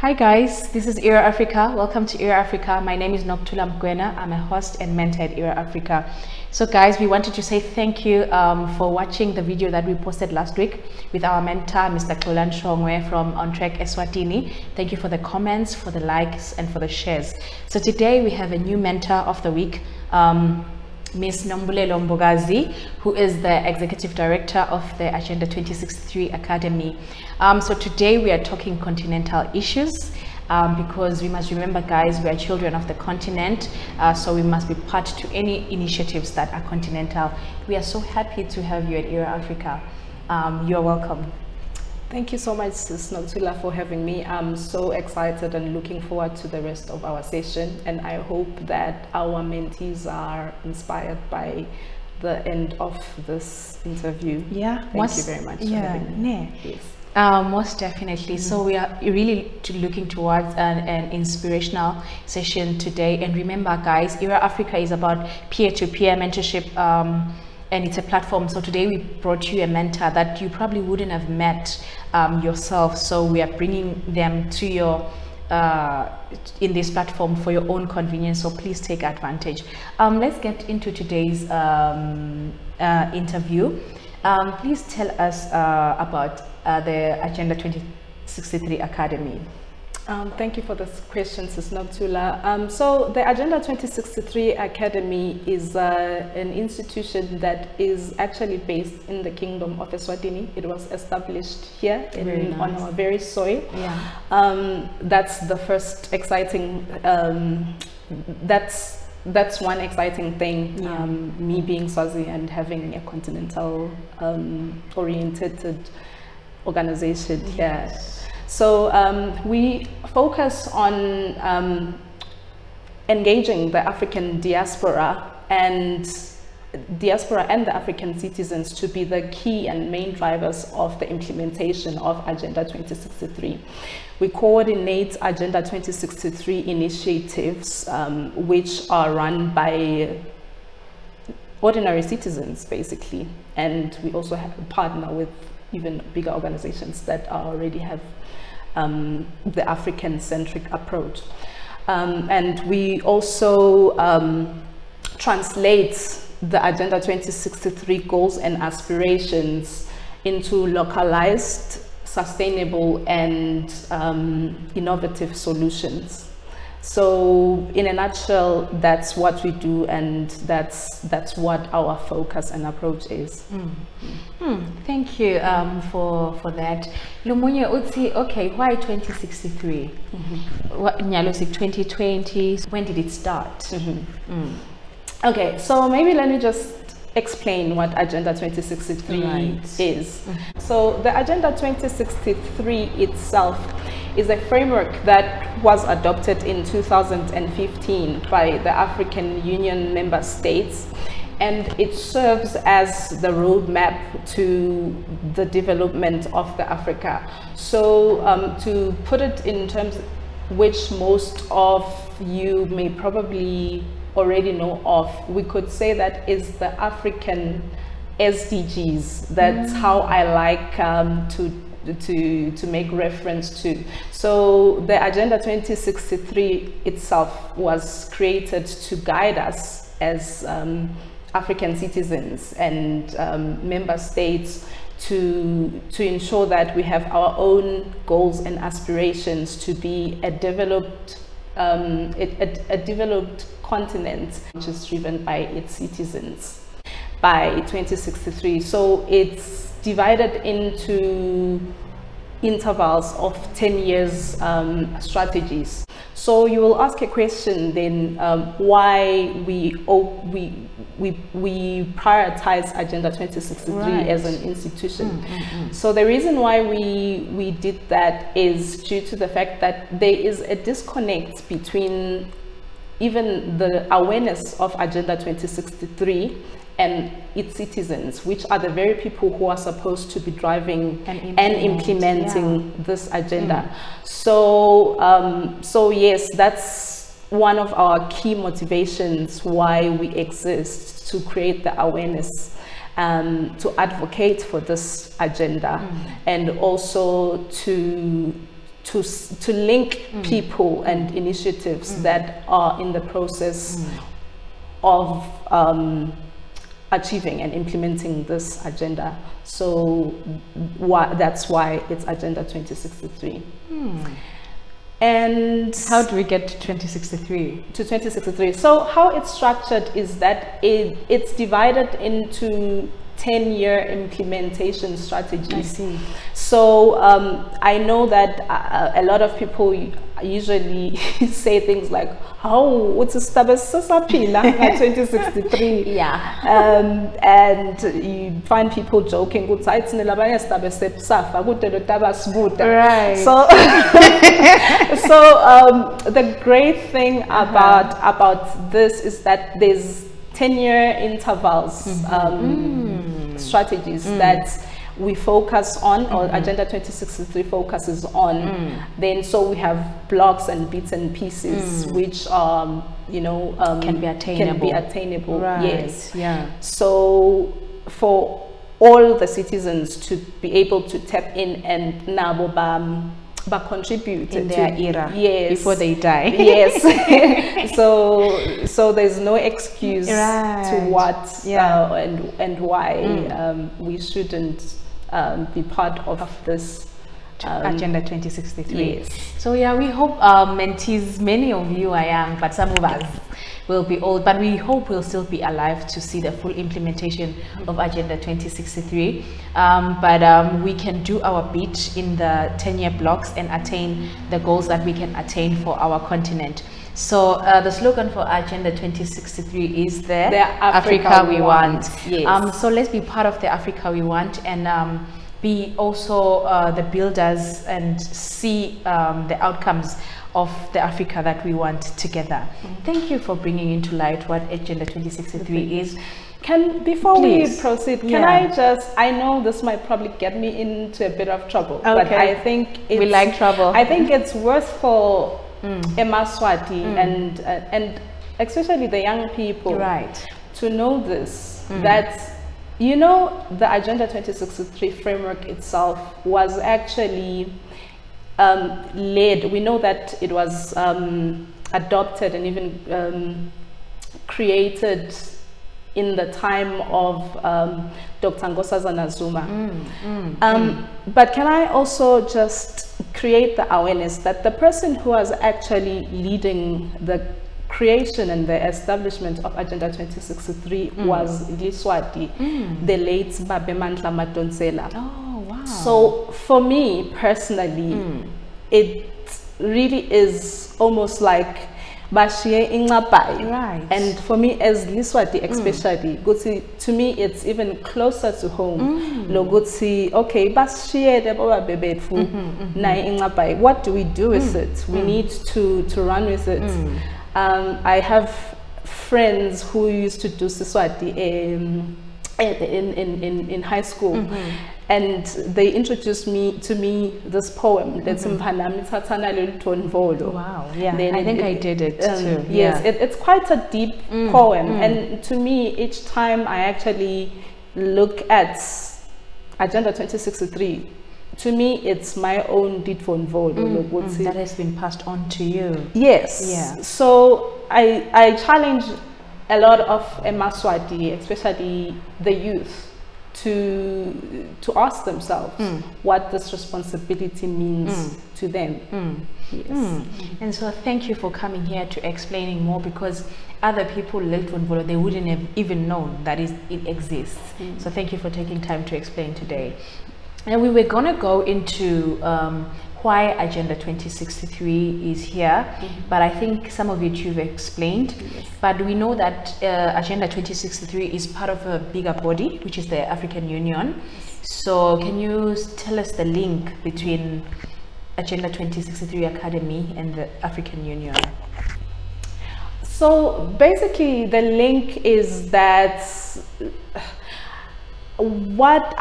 Hi guys, this is Era Africa. Welcome to Era Africa. My name is Nombulelo Mbokazi. I'm a host and mentor at Era Africa. So guys, we wanted to say thank you for watching the video that we posted last week with our mentor, Mr. Kolan Shongwe from On Track Eswatini. Thank you for the comments, for the likes, and for the shares. So today we have a new mentor of the week, Ms. Nombulelo Mbokazi, who is the Executive Director of the Agenda 2063 Academy. So today we are talking continental issues because we must remember, guys, we are children of the continent, so we must be part to any initiatives that are continental. We are so happy to have you at Era Africa. You're welcome. Thank you so much, Sis Nombulelo, for having me. I'm so excited and looking forward to the rest of our session, and I hope that our mentees are inspired by the end of this interview. Yeah, thank you very much for having me. Yes. Most definitely. So we are really looking towards an inspirational session today. And remember, guys, Era Africa is about peer-to-peer mentorship, and it's a platform. So today we brought you a mentor that you probably wouldn't have met yourself. So we are bringing them to your in this platform for your own convenience. So please take advantage. Let's get into today's interview. Please tell us about the Agenda 2063 Academy. Thank you for this question, Sis Nombulelo. So the Agenda 2063 Academy is an institution that is actually based in the Kingdom of Eswatini. It was established here on our very soil. Yeah. That's the first exciting, that's one exciting thing, me being Swazi and having a continental oriented organization here. So we focus on engaging the African diaspora and the African citizens to be the key and main drivers of the implementation of Agenda 2063. We coordinate Agenda 2063 initiatives which are run by ordinary citizens, basically, and we also partner with even bigger organizations that already have the African-centric approach. And we also translate the Agenda 2063 goals and aspirations into localized, sustainable, and innovative solutions. So in a nutshell, that's what we do, and that's what our focus and approach is. Thank you for that. Lumunye Utsi, okay, why 2063? What Nyalosik 2020? When did it start? Okay, so maybe let me just explain what Agenda 2063 is. So the Agenda 2063 itself is a framework that was adopted in 2015 by the African Union member states, and it serves as the roadmap to the development of the Africa. So to put it in terms which most of you may probably already know of, we could say that is the African SDGs. That's how I like to make reference to. So the Agenda 2063 itself was created to guide us as African citizens and member states to ensure that we have our own goals and aspirations to be a developed continent which is driven by its citizens by 2063. So it's divided into intervals of 10 years strategies. So you will ask a question then, why we prioritize Agenda 2063 as an institution. So the reason why we did that is due to the fact that there is a disconnect between even the awareness of Agenda 2063 and its citizens, which are the very people who are supposed to be driving and implementing this agenda. So yes, that's one of our key motivations why we exist, to create the awareness, to advocate for this agenda, and also to to link people and initiatives that are in the process of achieving and implementing this agenda. So that's why it's Agenda 2063. And how do we get to 2063? To 2063. So how it's structured is that it's divided into 10-year implementation strategies. I see. So I know that a lot of people usually say things like, "Oh, what's a 2063?" Yeah. And you find people joking, right? So the great thing about this is that there's 10-year intervals, strategies that we focus on, or Agenda 2063 focuses on. Then so we have blocks and bits and pieces which can be attainable. Right. Yes. Yeah. So for all the citizens to be able to tap in and nabo but contribute in their era, yes, before they die. Yes. so there's no excuse to what and why we shouldn't be part of this Agenda 2063. Yes. So yeah, we hope mentees, many of you are young, but some of us will be old, but we hope we'll still be alive to see the full implementation of Agenda 2063. But we can do our bit in the 10-year blocks and attain the goals that we can attain for our continent. So the slogan for Agenda 2063 is the Africa we want. Yes. So let's be part of the Africa we want, and be also the builders and see the outcomes of the Africa that we want together. Thank you for bringing into light what Agenda 2063 is. Before we proceed, I know this might probably get me into a bit of trouble, but I think we like trouble. I think it's worth for Eswatini and especially the young people to know this, that the Agenda 2063 framework itself was actually led. We know that it was adopted and even created in the time of Dr. Nkosazana Zuma. But can I also just create the awareness that the person who was actually leading the creation and the establishment of Agenda 2063 was Liswati, the late Babemandla Madonsela. Oh, wow. So for me personally, it really is almost like Bashie Ingapai. Right. And for me as Liswati especially, to me it's even closer to home. Logutsi, okay, Bashie de Baba Bebefu, Nai Ingapai. What do we do with it? We need to run with it. I have friends who used to do Siswati in high school, and they introduced to me this poem. Wow, yeah, I think I did it too. Yes, it's quite a deep poem, and to me, each time I actually look at Agenda 2063, to me, it's my own that has been passed on to you. Yes. Yeah. So I challenge a lot of Eswatini, especially the youth, to ask themselves what this responsibility means to them. Yes. And so thank you for coming here to explaining more, because other people they wouldn't have even known that it exists. So thank you for taking time to explain today. And we were going to go into why Agenda 2063 is here, but I think some of it you've explained. But we know that Agenda 2063 is part of a bigger body, which is the African Union. So can you tell us the link between Agenda 2063 Academy and the African Union? So basically the link is that what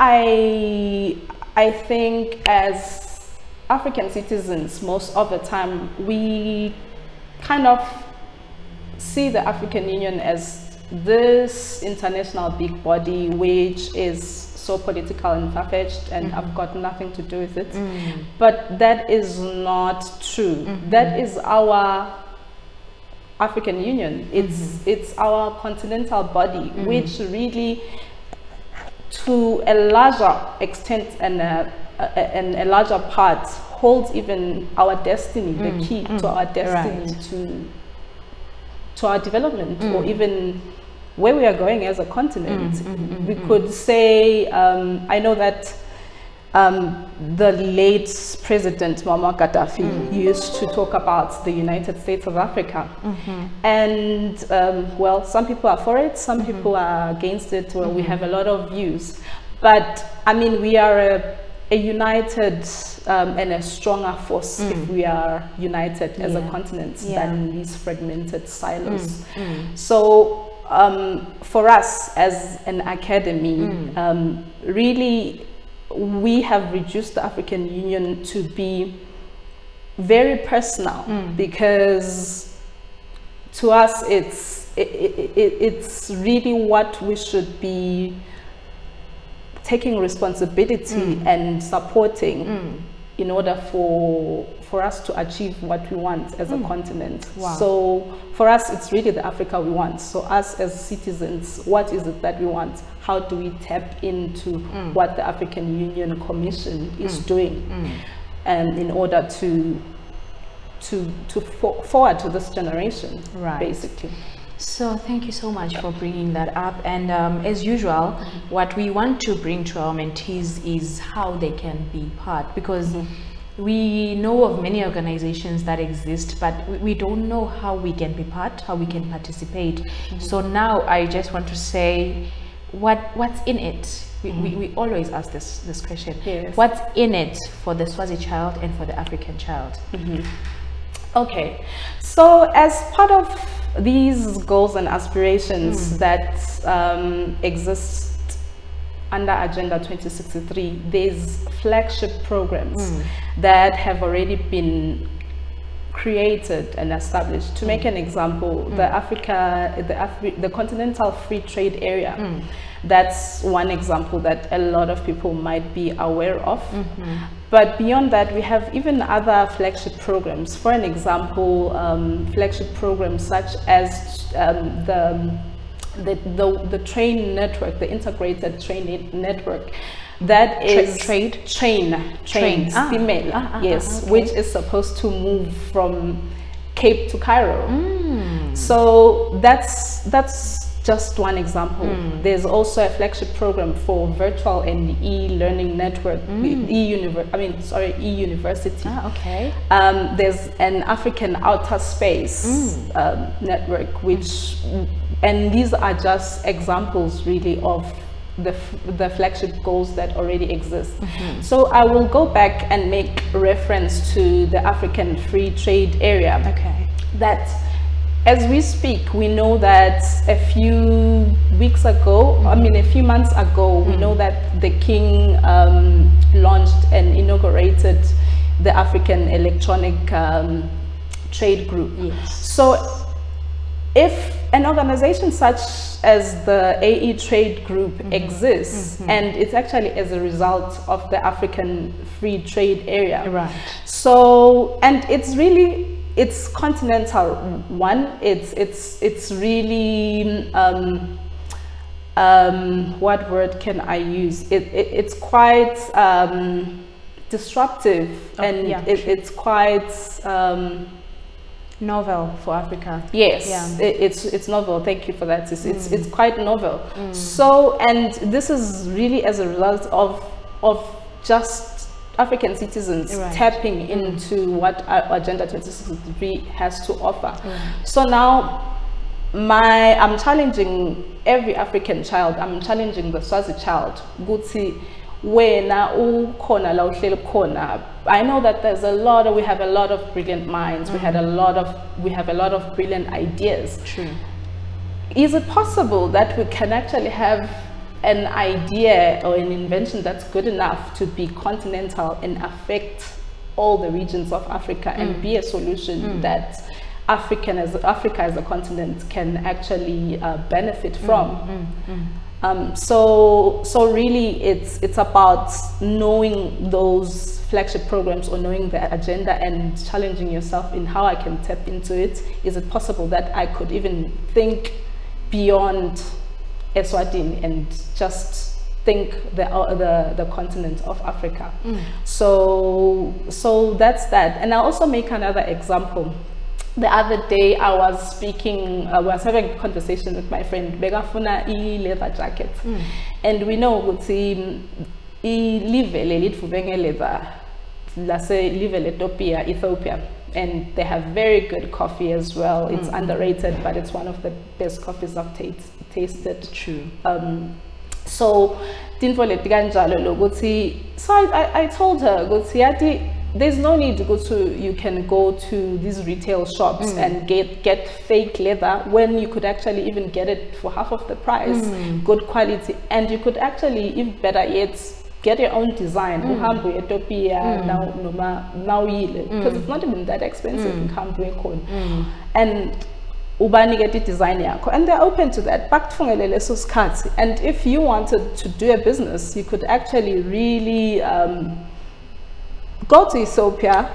I think as African citizens, most of the time, we kind of see the African Union as this international big body which is so political and far-fetched, and I've got nothing to do with it. But that is not true. That is our African Union. It's our continental body, which really, to a larger extent and a larger part, holds even our destiny, the key to our destiny, to our development, or even where we are going as a continent. We could say, I know that the late President Muammar Gaddafi used to talk about the United States of Africa. And well, some people are for it, some people are against it. Well, we have a lot of views. But I mean, we are a united and a stronger force if we are united as a continent than these fragmented silos. So for us as an academy, really, we have reduced the African Union to be very personal, because to us it's really what we should be taking responsibility and supporting in order for us to achieve what we want as a continent. So for us, it's really the Africa we want. So us as citizens, what is it that we want? How do we tap into what the African Union Commission is doing in order to forward to this generation, basically. So thank you so much for bringing that up. And as usual, what we want to bring to our mentees is how they can be part, because we know of many organizations that exist, but we don't know how we can be part, how we can participate. So now I just want to say, what's in it? We always ask this question. What's in it for the Swazi child and for the African child? Okay, so as part of these goals and aspirations that exist under Agenda 2063, there's flagship programs that have already been created and established. To make an example, the Continental Free Trade Area, that's one example that a lot of people might be aware of. But beyond that, we have even other flagship programs. For an example, flagship programs such as the train network, the integrated train network, that is train, yes, which is supposed to move from Cape to Cairo. So that's just one example. There's also a flagship program for virtual and e-learning network, e-university. There's an African outer space network, and these are just examples really of the flagship goals that already exist. So I will go back and make reference to the African Free Trade Area. That as we speak, we know that a few weeks ago, a few months ago, we know that the King launched and inaugurated the African Electronic Trade Group. So if an organization such as the AE Trade Group exists, and it's actually as a result of the African Free Trade Area. So, and it's continental one. It's really what word can I use? It's quite disruptive, and it's quite novel for Africa. It's novel. Thank you for that. It's quite novel. So, and this is really as a result of just African citizens tapping into what Agenda 2063 has to offer. So now I'm challenging every African child, I'm challenging the Swazi child. I know that we have a lot of brilliant minds, we have a lot of brilliant ideas. Is it possible that we can actually have an idea or an invention that's good enough to be continental and affect all the regions of Africa and be a solution that Africa as a continent can actually benefit from? So really it's about knowing those flagship programs or knowing the agenda and challenging yourself in how I can tap into it. Is it possible that I could even think beyond Eswatini and just think the continent of Africa? So that's that. And I'll also make another example. The other day I was speaking, I was having a conversation with my friend Begafuna leather jacket, and we know ukuthi live leather, let's say live Ethiopia, and they have very good coffee as well. It's underrated, but it's one of the best coffees I've tasted. True. So I told her, there's no need to go to, you can go to these retail shops and get fake leather when you could actually even get it for half of the price, good quality, and you could actually, if better yet, get your own design. Because it's not even that expensive in Cambodia. And ubani get the design yakho, and they're open to that. And if you wanted to do a business, you could actually really go to Ethiopia,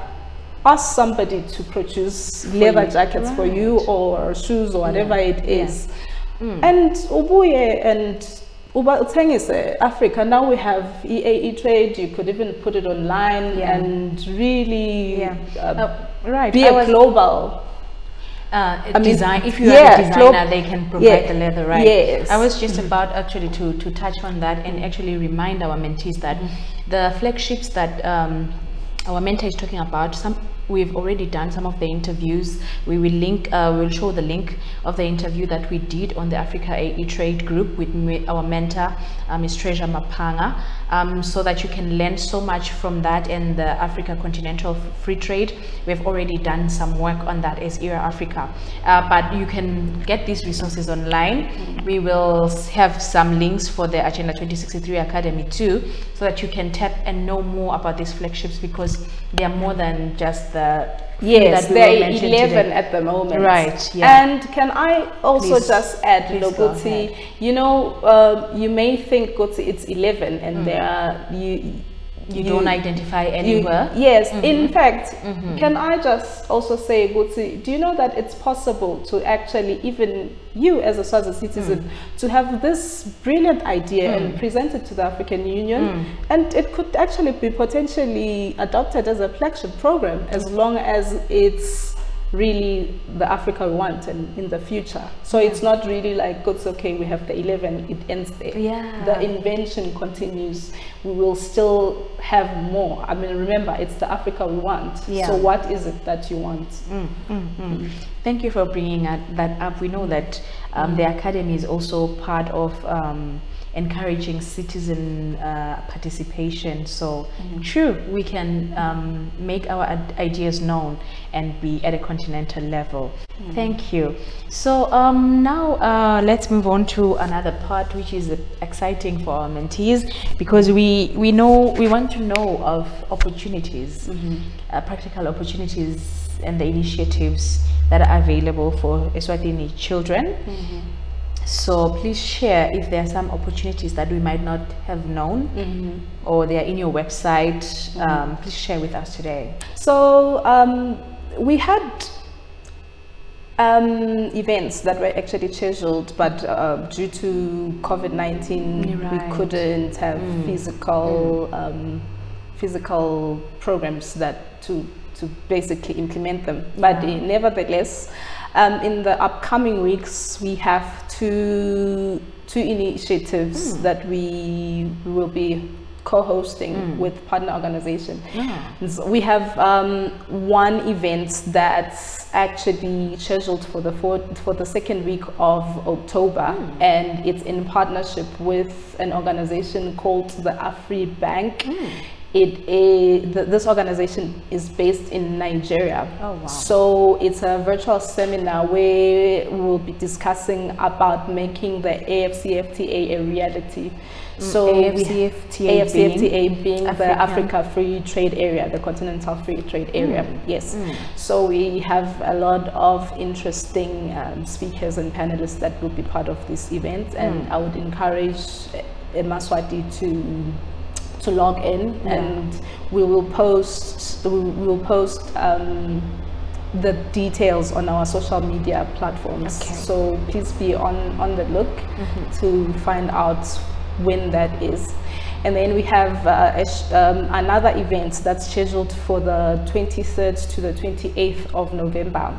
ask somebody to produce leather jackets for you, or shoes, or whatever it is. And ubuye and utengise Africa. Now we have e-trade. You could even put it online and really be a global design. If you are a designer, they can provide the leather, right? Yes. I was just about actually to touch on that and actually remind our mentees that the flagships that our mentor is talking about, we've already done some of the interviews. We will link, we'll show the link of the interview that we did on the Africa AE Trade group with our mentor, Ms. Treasure Mapanga, so that you can learn so much from that and the Africa Continental Free Trade. We've already done some work on that as ERA Africa, but you can get these resources online. We will have some links for the Agenda 2063 Academy too, so that you can tap and know more about these flagships, because they are more than just the yes, there are 11 at the moment, right? And can I also just add, Loguti, you know, you may think it's 11 and there are you don't identify anywhere. Yes, in fact, can I just also say, Guti, do you know that it's possible to actually, even you as a Swazi citizen, to have this brilliant idea and present it to the African Union, and it could actually be potentially adopted as a flagship program, as long as it's really the Africa we want and in the future. So it's not really like, it's okay, we have the 11, it ends there. The invention continues. We will still have more. I mean, remember, it's the Africa we want. So what is it that you want? Thank you for bringing that up. We know that the Academy is also part of encouraging citizen participation. So true, we can make our ideas known and be at a continental level. Thank you. So now let's move on to another part, which is exciting for our mentees, because we want to know of opportunities, practical opportunities and the initiatives that are available for Eswatini children. So please share if there are some opportunities that we might not have known, or they are in your website. Please share with us today. So we had events that were actually scheduled, but due to COVID-19, we couldn't have physical programs that to basically implement them. But nevertheless, in the upcoming weeks, we have two initiatives that we will be co-hosting with partner organization. So we have one event that's actually scheduled for the second week of October, and it's in partnership with an organization called the AfriBank. this organization is based in Nigeria. Oh, wow. So it's a virtual seminar where we'll be discussing about making the AfCFTA a reality. So AfCFTA being the Africa Free Trade Area, the Continental Free Trade Area. Yes. So we have a lot of interesting speakers and panelists that will be part of this event, and I would encourage Eswatini to log in, and we will post the details on our social media platforms. Okay. So please be on the look to find out when that is. And then we have another event that's scheduled for the 23rd to the 28th of November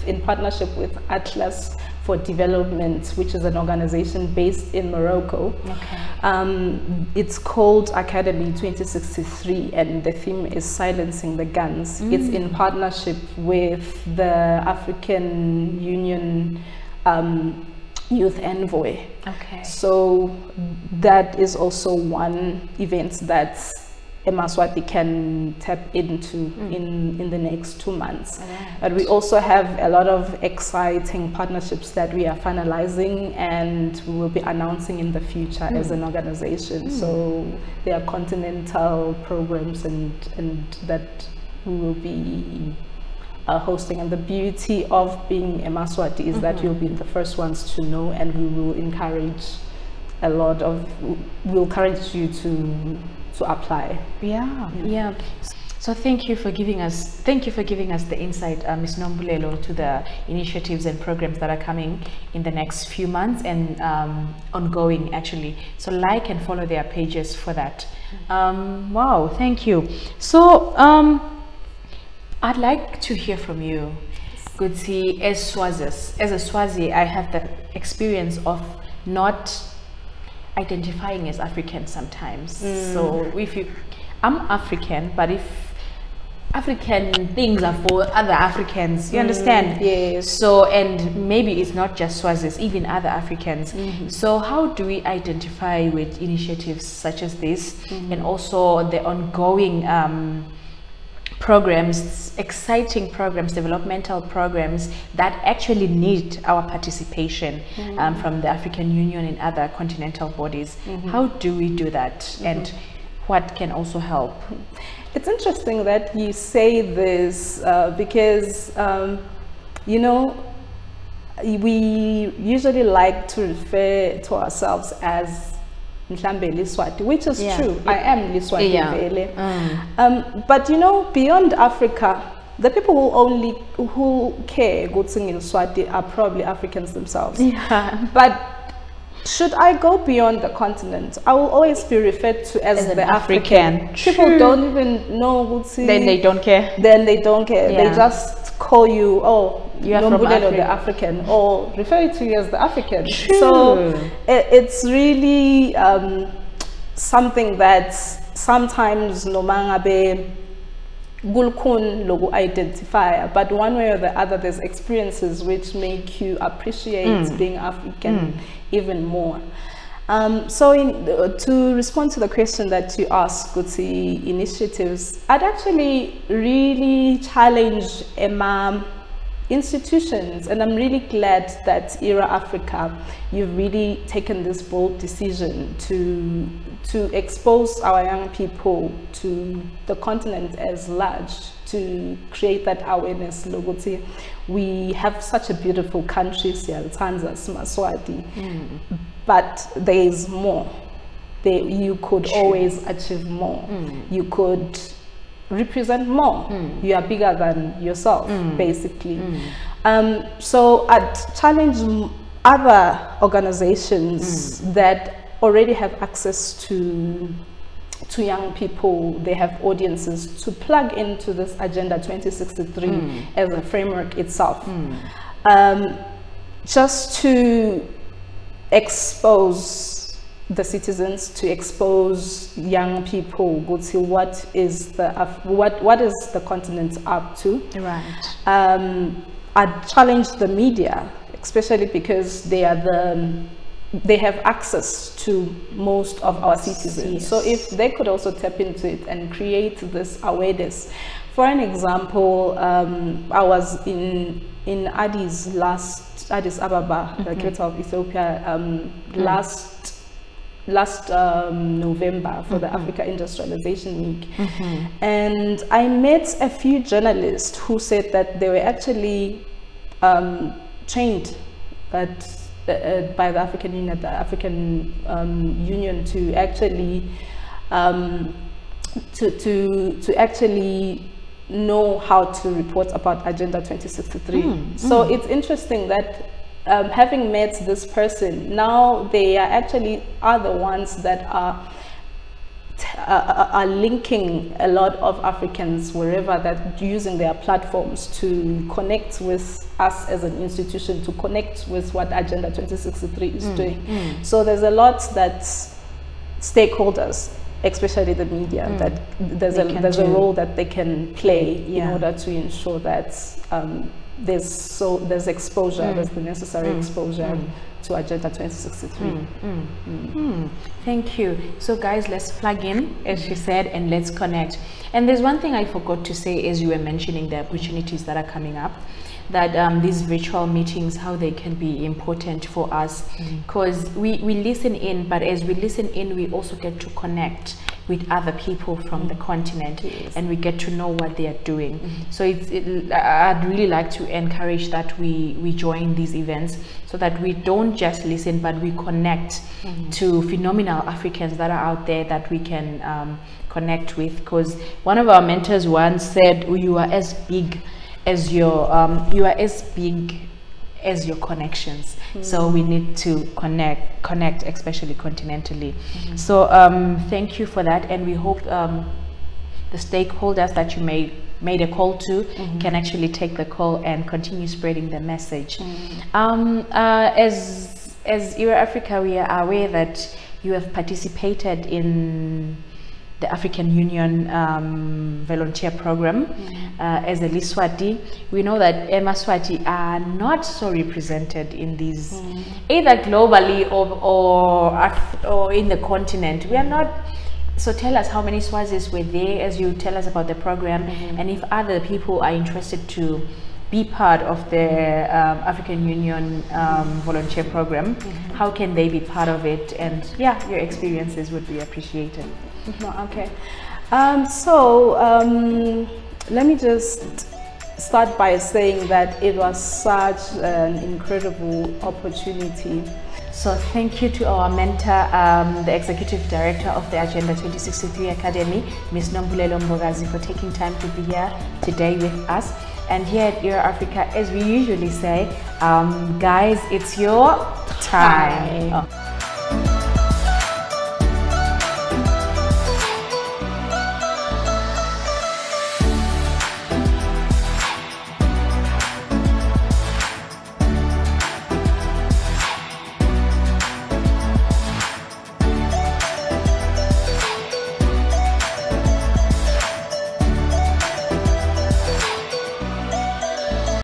in partnership with Atlas for Development, which is an organization based in Morocco. Okay. It's called Academy 2063, and the theme is Silencing the Guns. It's in partnership with the African Union Youth Envoy. Okay. So that is also one event that Eswatini can tap into in the next 2 months. Right. But we also have a lot of exciting partnerships that we are finalizing and we will be announcing in the future as an organization. So there are Continental programs and that we will be hosting, and the beauty of being Eswatini is that you'll be the first ones to know, and we will encourage we'll encourage you to apply. Yeah. So thank you for giving us the insight, Ms. Nombulelo, to the initiatives and programs that are coming in the next few months and ongoing actually. So like and follow their pages for that. Wow, thank you. So I'd like to hear from you, Gutsi, as a Swazi. I have the experience of not identifying as African sometimes. So I'm African, but if African things are for other Africans, you understand? Yes. So, and maybe it's not just Swazis, even other Africans. So how do we identify with initiatives such as this, and also the ongoing programs, exciting programs, developmental programs that actually need our participation from the African Union and other continental bodies? How do we do that, and what can also help? It's interesting that you say this because you know, we usually like to refer to ourselves as Liswati, which is true. I am Liswati. But you know, beyond Africa, the people who care good singing Swati are probably Africans themselves. But should I go beyond the continent, I will always be referred to as the African. People don't even know Gutsi. Then they don't care. They just call you, oh, you are Nombulelo the African, or refer to you as the African. So it's really something that sometimes no mangabe gulkun logo identifier, but one way or the other there's experiences which make you appreciate being African even more. So to respond to the question that you asked, Gutsi, initiatives, I'd actually really challenge institutions, and I'm really glad that Era Africa, you've really taken this bold decision to expose our young people to the continent as large, to create that awareness. Logoti, we have such a beautiful country, Swati, but there is more. You could always achieve more. You could represent more. You are bigger than yourself, basically. So I'd challenge other organizations that already have access to young people, they have audiences, to plug into this Agenda 2063 as a framework itself, just to expose the citizens, to expose young people, go to what is the continent up to. Right. I challenge the media, especially because they are they have access to most of our citizens. Yes. So if they could also tap into it and create this awareness. For an example, I was in Addis Ababa, the capital of Ethiopia, last November for the Africa Industrialization Week. And I met a few journalists who said that they were actually trained by the African Union to actually to actually know how to report about Agenda 2063. So it's interesting that having met this person, now they are actually the ones that are linking a lot of Africans wherever, that using their platforms to connect with us as an institution, to connect with what Agenda 2063 is doing. So there's a lot that stakeholders, especially the media, that there's a role that they can play in order to ensure that there's exposure, there's the necessary exposure to Agenda 2063. Thank you. So guys, let's plug in, as she said, and let's connect. And there's one thing I forgot to say as you were mentioning the opportunities that are coming up, that these virtual meetings, how they can be important for us, because we listen in, but as we listen in, we also get to connect with other people from the continent, and we get to know what they are doing. So I'd really like to encourage that we join these events, so that we don't just listen, but we connect to phenomenal Africans that are out there that we can connect with. Because one of our mentors once said, you are as big as your connections. So we need to connect, especially continentally. So thank you for that, and we hope the stakeholders that you made a call to can actually take the call and continue spreading the message. As Era Africa, we are aware that you have participated in the African Union volunteer program as a Liswati. We know that Maswati are not so represented in these, either globally or in the continent. We are not. So tell us how many Swazis were there as you tell us about the program, and if other people are interested to be part of the African Union volunteer program, how can they be part of it? And yeah, your experiences would be appreciated. Okay, let me just start by saying that it was such an incredible opportunity. So thank you to our mentor, the Executive Director of the Agenda 2063 Academy, Ms. Nombulelo Mbokazi, for taking time to be here today with us. And here at Era Africa, as we usually say, guys, it's your time.